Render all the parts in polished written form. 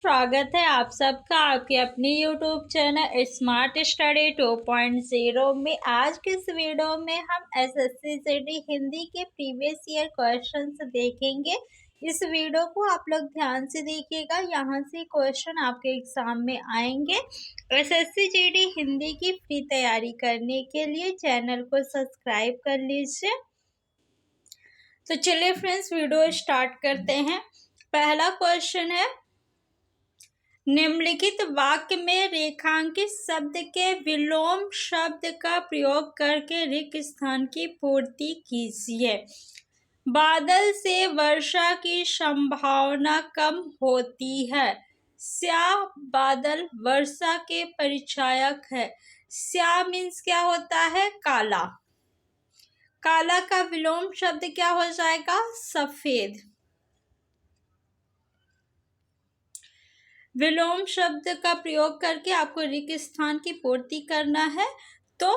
स्वागत है आप सबका आपके अपने YouTube चैनल स्मार्ट स्टडी 2.0 में। आज के इस वीडियो में हम एसएससी जीडी हिंदी के प्रीवियस ईयर क्वेश्चंस देखेंगे। इस वीडियो को आप लोग ध्यान से देखिएगा, यहाँ से क्वेश्चन आपके एग्जाम में आएंगे। एसएससी जीडी हिंदी की फ्री तैयारी करने के लिए चैनल को सब्सक्राइब कर लीजिए। तो चलिए फ्रेंड्स, वीडियो स्टार्ट करते हैं। पहला क्वेश्चन है, निम्नलिखित वाक्य में रेखांकित शब्द के विलोम शब्द का प्रयोग करके रिक्त स्थान की पूर्ति कीजिए। बादल से वर्षा की संभावना कम होती है। स्याह बादल वर्षा के परिचायक है। स्याह मीन्स क्या होता है? काला। काला का विलोम शब्द क्या हो जाएगा? सफेद। विलोम शब्द का प्रयोग करके आपको रिक्त स्थान की पूर्ति करना है। तो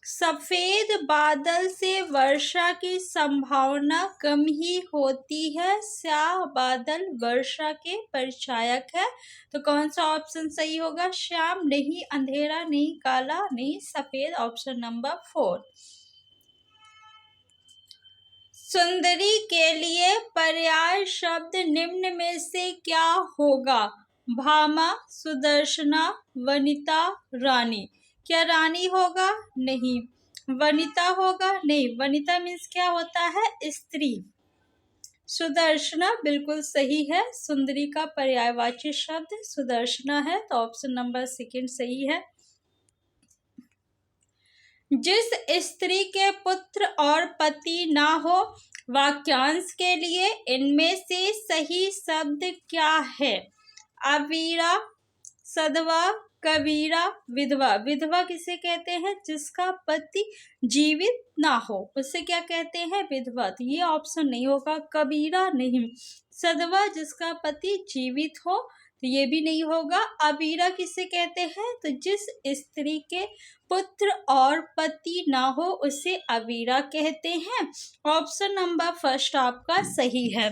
सफेद बादल से वर्षा की संभावना कम ही होती है। स्याह बादल वर्षा के परिचायक है। तो कौन सा ऑप्शन सही होगा? श्याम नहीं, अंधेरा नहीं, काला नहीं, सफेद। Option number 4। सुंदरी के लिए पर्याय शब्द निम्न में से क्या होगा? भामा, सुदर्शना, वनिता, रानी। क्या रानी होगा? नहीं। वनिता होगा? नहीं। वनिता मीन्स क्या होता है? स्त्री। सुदर्शना बिल्कुल सही है। सुंदरी का पर्यायवाची शब्द सुदर्शना है। तो ऑप्शन नंबर 2 सही है। जिस स्त्री के पुत्र और पति ना हो, वाक्यांश के लिए इनमें से सही शब्द क्या है? अवीरा, सधवा, कबीरा, विधवा। विधवा किसे कहते हैं? जिसका पति जीवित ना हो, उसे क्या कहते हैं? विधवा। तो ये ऑप्शन नहीं होगा। कबीरा नहीं। सधवा जिसका पति जीवित हो, तो ये भी नहीं होगा। अवीरा किसे कहते हैं? तो जिस स्त्री के पुत्र और पति ना हो उसे अवीरा कहते हैं। ऑप्शन नंबर 1 आपका सही है।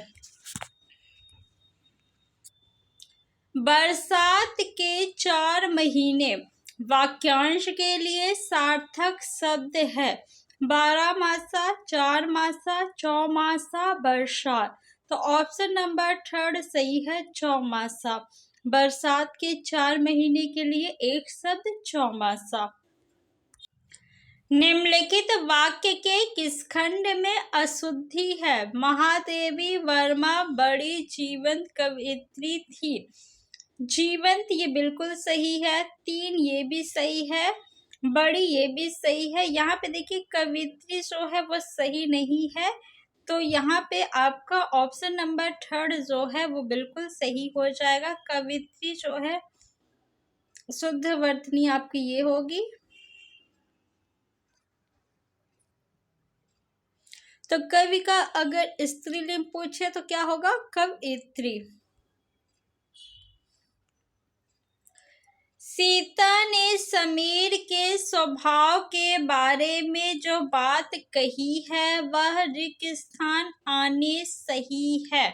बरसात के 4 महीने वाक्यांश के लिए सार्थक शब्द है। 12मासा, 4मासा, चौमासा, बरसात। तो ऑप्शन नंबर 3 सही है, चौमासा। बरसात के 4 महीने के लिए एक शब्द चौमासा। निम्नलिखित वाक्य के किस खंड में अशुद्धि है? महादेवी वर्मा बड़ी जीवंत कवयित्री थी। जीवंत ये बिल्कुल सही है। 3 ये भी सही है। बड़ी ये भी सही है। यहाँ पे देखिए कवयित्री जो है वो सही नहीं है। तो यहाँ पे आपका ऑप्शन नंबर 3 जो है वो बिल्कुल सही हो जाएगा। कवयित्री जो है शुद्ध वर्तनी आपकी ये होगी। तो कवि का अगर स्त्रीलिंग पूछे तो क्या होगा? कवयित्री। सीता ने समीर के स्वभाव के बारे में जो बात कही है वह रिक्त स्थान आने सही है।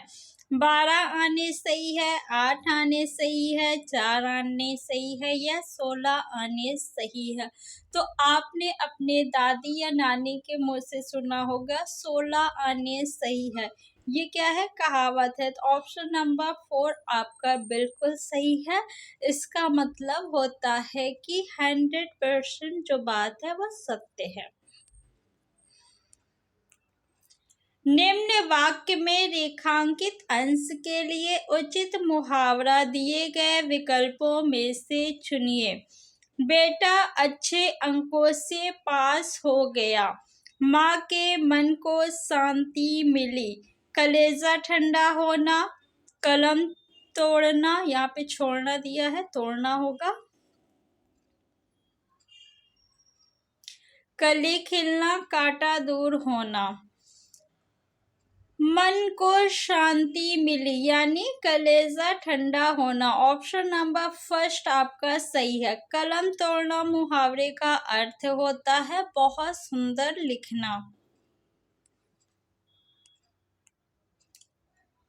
12 आने सही है, 8 आने सही है, 4 आने सही है या 16 आने सही है। तो आपने अपने दादी या नानी के मुंह से सुना होगा 16 आने सही है। ये क्या है? कहावत है। तो ऑप्शन नंबर 4 आपका बिल्कुल सही है। इसका मतलब होता है कि 100% जो बात है वह सत्य है। निम्न वाक्य में रेखांकित अंश के लिए उचित मुहावरा दिए गए विकल्पों में से चुनिए। बेटा अच्छे अंकों से पास हो गया। माँ के मन को शांति मिली। कलेजा ठंडा होना। कलम तोड़ना, यहाँ पे छोड़ना दिया है, तोड़ना होगा। कली खिलना, कांटा दूर होना। मन को शांति मिली यानी कलेजा ठंडा होना। ऑप्शन नंबर 1 आपका सही है। कलम तोड़ना मुहावरे का अर्थ होता है बहुत सुंदर लिखना।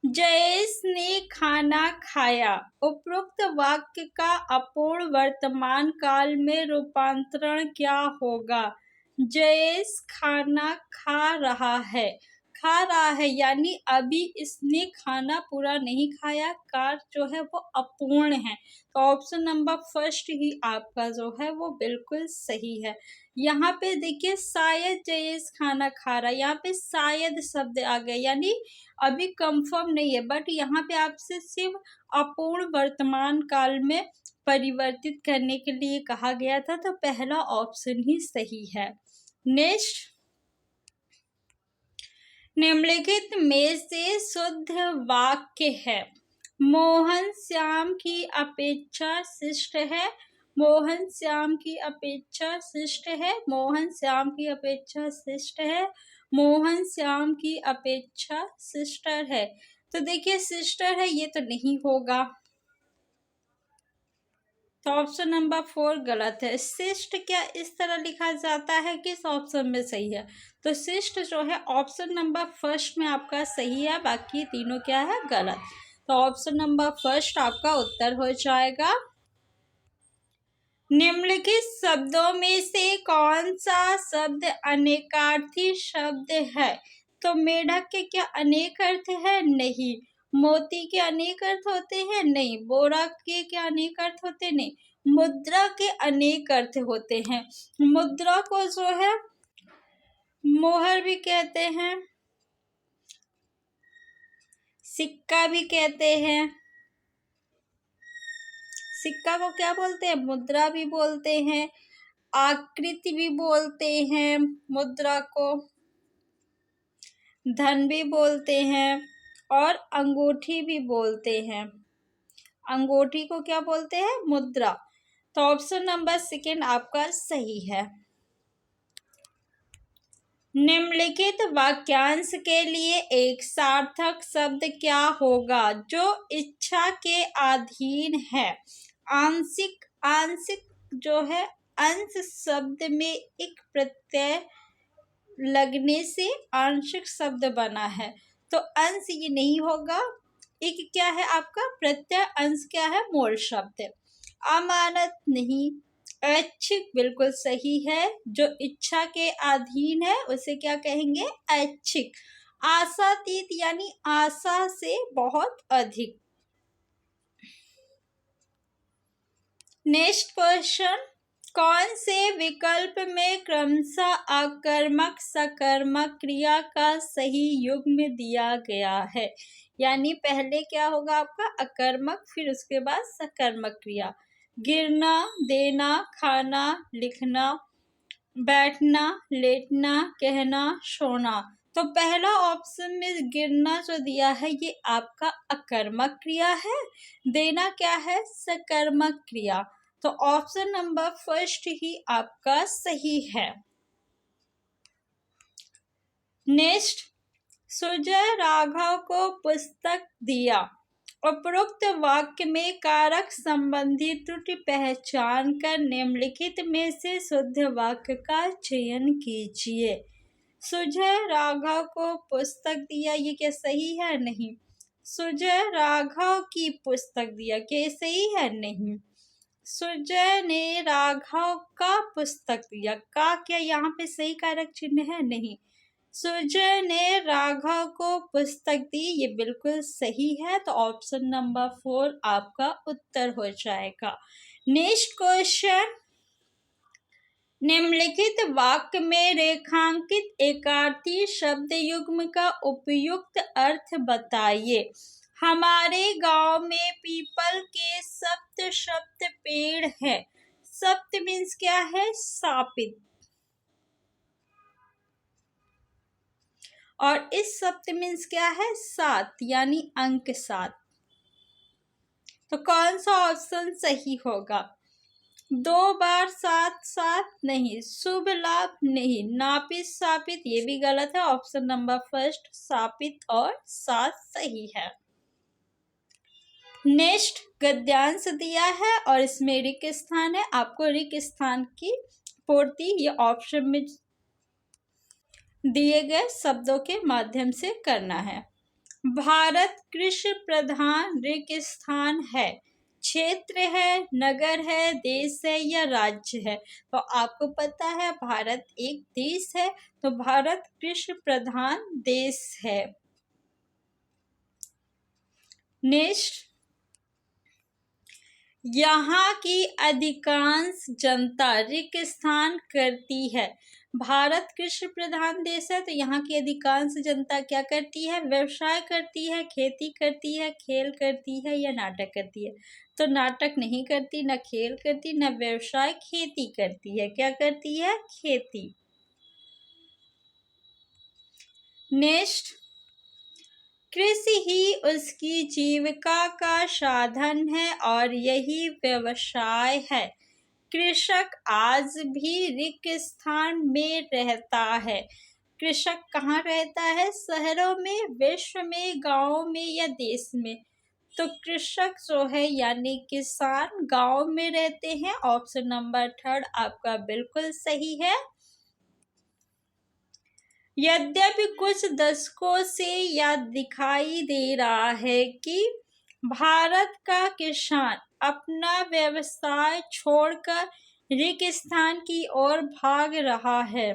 जयेश ने खाना खाया। उपरोक्त वाक्य का अपूर्ण वर्तमान काल में रूपांतरण क्या होगा? जयेश खाना खा रहा है। खा रहा है यानी अभी इसने खाना पूरा नहीं खाया, काल जो है वो अपूर्ण है। तो ऑप्शन नंबर फर्स्ट ही आपका जो है वो बिल्कुल सही है। यहाँ पे देखिए शायद जयेश खाना खा रहा है, यहाँ पे शायद शब्द आ गया यानी अभी कंफर्म नहीं है, बट यहाँ पे आपसे सिर्फ अपूर्ण वर्तमान काल में परिवर्तित करने के लिए कहा गया था, तो पहला ऑप्शन ही सही है। नेक्स्ट, निम्नलिखित में से शुद्ध वाक्य है। मोहन श्याम की अपेक्षा शिष्ट है। मोहन श्याम की अपेक्षा शिष्ट है। मोहन श्याम की अपेक्षा शिष्ट है। मोहन श्याम की अपेक्षा सिस्टर है। तो देखिए सिस्टर है ये तो नहीं होगा, तो ऑप्शन नंबर 4 गलत है। शिष्ट क्या इस तरह लिखा जाता है, किस ऑप्शन में सही है? तो शिष्ट जो है ऑप्शन नंबर फर्स्ट में आपका सही है, बाकी तीनों क्या है गलत। तो ऑप्शन नंबर फर्स्ट आपका उत्तर हो जाएगा। निम्नलिखित शब्दों में से कौन सा शब्द अनेकार्थी शब्द है? तो मेढक के क्या अनेक अर्थ है? नहीं। मोती के अनेक अर्थ होते हैं? नहीं। बोरा के क्या अनेक अर्थ होते? नहीं। मुद्रा के अनेक अर्थ होते हैं। मुद्रा को जो है मोहर भी कहते हैं, सिक्का भी कहते हैं। सिक्का को क्या बोलते हैं? मुद्रा भी बोलते हैं। आकृति भी बोलते हैं मुद्रा को, धन भी बोलते हैं और अंगूठी भी बोलते हैं। अंगूठी को क्या बोलते हैं? मुद्रा। तो ऑप्शन नंबर सेकंड आपका सही है। निम्नलिखित वाक्यांश के लिए एक सार्थक शब्द क्या होगा जो इच्छा के अधीन है? आंशिक, आंशिक जो है अंश शब्द में एक प्रत्यय लगने से आंशिक शब्द बना है, तो अंश ये नहीं होगा। एक क्या है आपका प्रत्यय, अंश क्या है? मूल शब्द। अमानत नहीं। ऐच्छिक बिल्कुल सही है, जो इच्छा के अधीन है उसे क्या कहेंगे? ऐच्छिक। आशातीत यानी आशा से बहुत अधिक। नेक्स्ट क्वेश्चन, कौन से विकल्प में क्रमशः आकर्मक सकर्मक क्रिया का सही युग्म दिया गया है? यानी पहले क्या होगा आपका? अकर्मक, फिर उसके बाद सकर्मक क्रिया। गिरना, देना, खाना, लिखना, बैठना, लेटना, कहना, सोना। तो पहला ऑप्शन में गिरना जो दिया है ये आपका अकर्मक क्रिया है। देना क्या है? सकर्मक क्रिया। तो ऑप्शन नंबर फर्स्ट ही आपका सही है। नेक्स्ट, सुजय राघव को पुस्तक दिया। उपरोक्त वाक्य में कारक संबंधी त्रुटि पहचान कर निम्नलिखित में से शुद्ध वाक्य का चयन कीजिए। सुजय राघव को पुस्तक दिया, ये क्या सही है? नहीं। सुजय राघव की पुस्तक दिया, क्या सही है? नहीं। सुजय ने राघव का पुस्तक दिया, का क्या यहाँ पे सही कारक चिन्ह है? नहीं। सुजय ने राघव को पुस्तक दी, ये बिल्कुल सही है, तो ऑप्शन नंबर 4 आपका उत्तर हो जाएगा। नेक्स्ट क्वेश्चन, निम्नलिखित वाक्य में रेखांकित एकार्थी शब्द युग्म का उपयुक्त अर्थ बताइए। हमारे गांव में पीपल के सप्त शब्द पेड़ है। सप्त मीन्स क्या है? सापित। और इस सप्त मीन्स क्या है? 7 यानी अंक 7। तो कौन सा ऑप्शन सही होगा? 2 बार 7 7 नहीं। शुभ लाभ नहीं। नापित सापित ये भी गलत है। ऑप्शन नंबर फर्स्ट सापित और 7 सही है। नेक्स्ट, गद्यांश दिया है और इसमें रिक्त स्थान है, आपको रिक्त स्थान की पूर्ति ये ऑप्शन में दिए गए शब्दों के माध्यम से करना है। भारत कृषि प्रधान रेगिस्तान है, क्षेत्र है, नगर है, देश है या राज्य है? तो आपको पता है भारत एक देश है, तो भारत कृषि प्रधान देश है। नेक्स्ट, यहाँ की अधिकांश जनता रेगिस्तान करती है। भारत कृषि प्रधान देश है, तो यहाँ की अधिकांश जनता क्या करती है? व्यवसाय करती है, खेती करती है, खेल करती है या नाटक करती है? तो नाटक नहीं करती, न खेल करती, न व्यवसाय, खेती करती है। क्या करती है? खेती। नेक्स्ट, कृषि ही उसकी जीविका का साधन है और यही व्यवसाय है। कृषक आज भी रेगिस्तान में रहता है। कृषक कहाँ रहता है? शहरों में, विश्व में, गाँव में या देश में? तो कृषक जो है यानी किसान गाँव में रहते हैं। ऑप्शन नंबर 3 आपका बिल्कुल सही है। यद्यपि कुछ दशकों से यह दिखाई दे रहा है कि भारत का किसान अपना व्यवसाय छोड़कर रेगिस्तान की ओर भाग रहा है।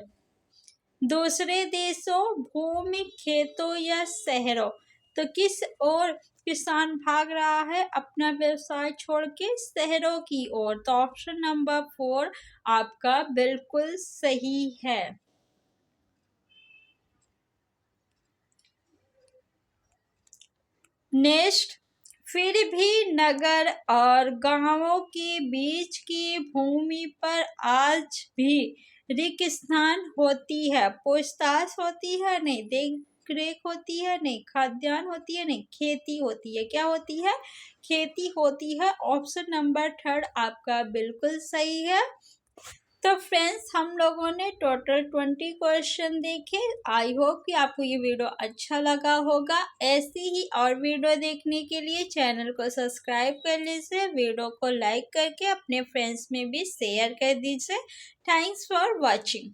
दूसरे देशों, भूमि, खेतों या शहरों, तो किस ओर किसान भाग रहा है अपना व्यवसाय छोड़ के? शहरों की ओर। तो ऑप्शन नंबर 4 आपका बिल्कुल सही है। नेक्स्ट, फिर भी नगर और गांवों के बीच की भूमि पर आज भी रेगिस्तान होती है। पूछताछ होती है? नहीं। देख रेख होती है? नहीं। खाद्यान्न होती है? नहीं। खेती होती है। क्या होती है? खेती होती है। ऑप्शन नंबर 3 आपका बिल्कुल सही है। तो फ्रेंड्स, हम लोगों ने टोटल 20 क्वेश्चन देखे। आई होप कि आपको ये वीडियो अच्छा लगा होगा। ऐसी ही और वीडियो देखने के लिए चैनल को सब्सक्राइब कर लीजिए, वीडियो को लाइक करके अपने फ्रेंड्स में भी शेयर कर दीजिए। Thanks for watching.